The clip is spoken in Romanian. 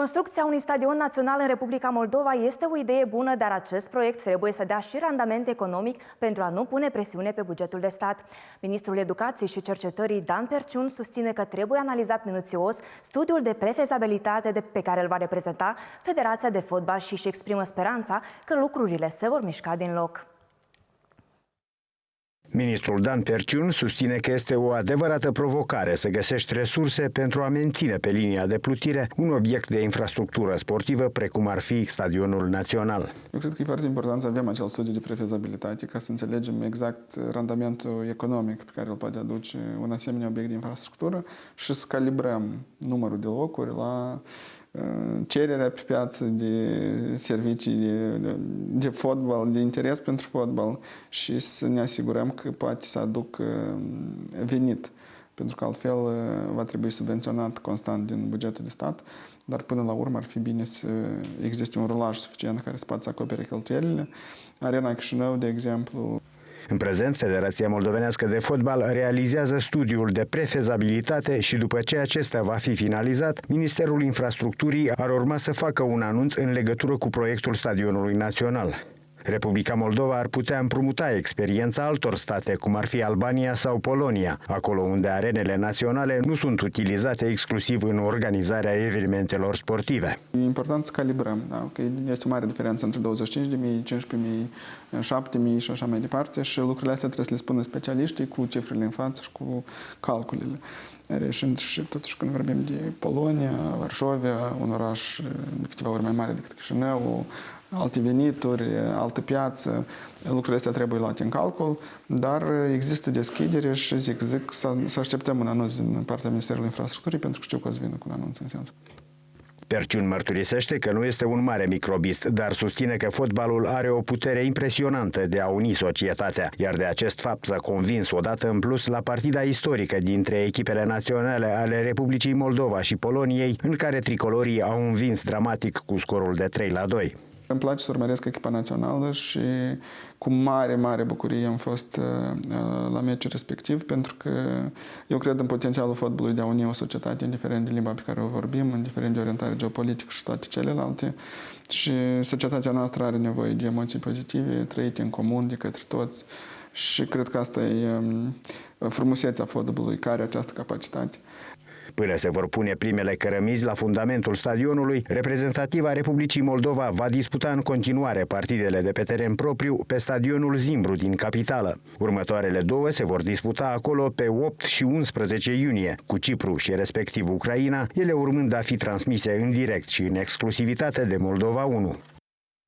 Construcția unui stadion național în Republica Moldova este o idee bună, dar acest proiect trebuie să dea și randament economic pentru a nu pune presiune pe bugetul de stat. Ministrul Educației și Cercetării Dan Perciun susține că trebuie analizat minuțios studiul de prefezabilitate pe care îl va reprezenta Federația de Fotbal și își exprimă speranța că lucrurile se vor mișca din loc. Ministrul Dan Perciun susține că este o adevărată provocare să găsești resurse pentru a menține pe linia de plutire un obiect de infrastructură sportivă, precum ar fi Stadionul Național. Eu cred că e foarte important să avem acel studiu de prefezabilitate ca să înțelegem exact randamentul economic pe care îl poate aduce un asemenea obiect de infrastructură și să calibrăm numărul de locuri la cererea pe piață de servicii de fotbal, de interes pentru fotbal și să ne asigurăm că poate să aducă venit. Pentru că altfel va trebui subvenționat constant din bugetul de stat, dar până la urmă ar fi bine să existe un rulaj suficient care să poată să acopere cheltuielile. Arena Chișinău, de exemplu. În prezent, Federația Moldovenească de Fotbal realizează studiul de prefezabilitate și după ce acesta va fi finalizat, Ministerul Infrastructurii ar urma să facă un anunț în legătură cu proiectul Stadionului Național. Republica Moldova ar putea împrumuta experiența altor state, cum ar fi Albania sau Polonia, acolo unde arenele naționale nu sunt utilizate exclusiv în organizarea evenimentelor sportive. E important să calibrăm, da? Că este o mare diferență între 25.000, 15.000, 7.000 și așa mai departe și lucrurile astea trebuie să le spună specialiștii cu cifrele în față și cu calculele. Și totuși când vorbim de Polonia, Varșovia, un oraș de câteva ori mai mare decât Chișinău, alte venituri, altă piață, lucrurile astea trebuie luate în calcul, dar există deschidere și zic să așteptăm un anunț din partea Ministerului Infrastructurii, pentru că știu că o să vină cu un anunț în sens. Perciun mărturisește că nu este un mare microbist, dar susține că fotbalul are o putere impresionantă de a uni societatea, iar de acest fapt s-a convins odată în plus la partida istorică dintre echipele naționale ale Republicii Moldova și Poloniei, în care tricolorii au învins dramatic cu scorul de 3-2. Îmi place să urmăresc echipa națională și cu mare, mare bucurie am fost la meciul respectiv, pentru că eu cred în potențialul fotbalului de a uni o societate, indiferent de limba pe care o vorbim, indiferent de orientare geopolitică și toate celelalte. Și societatea noastră are nevoie de emoții pozitive, trăite în comun de către toți. Și cred că asta e frumusețea fotbalului, care are această capacitate. Până se vor pune primele cărămizi la fundamentul stadionului, reprezentativa Republicii Moldova va disputa în continuare partidele de pe teren propriu pe stadionul Zimbru din capitală. Următoarele două se vor disputa acolo pe 8 și 11 iunie, cu Cipru și respectiv Ucraina, ele urmând a fi transmise în direct și în exclusivitate de Moldova 1.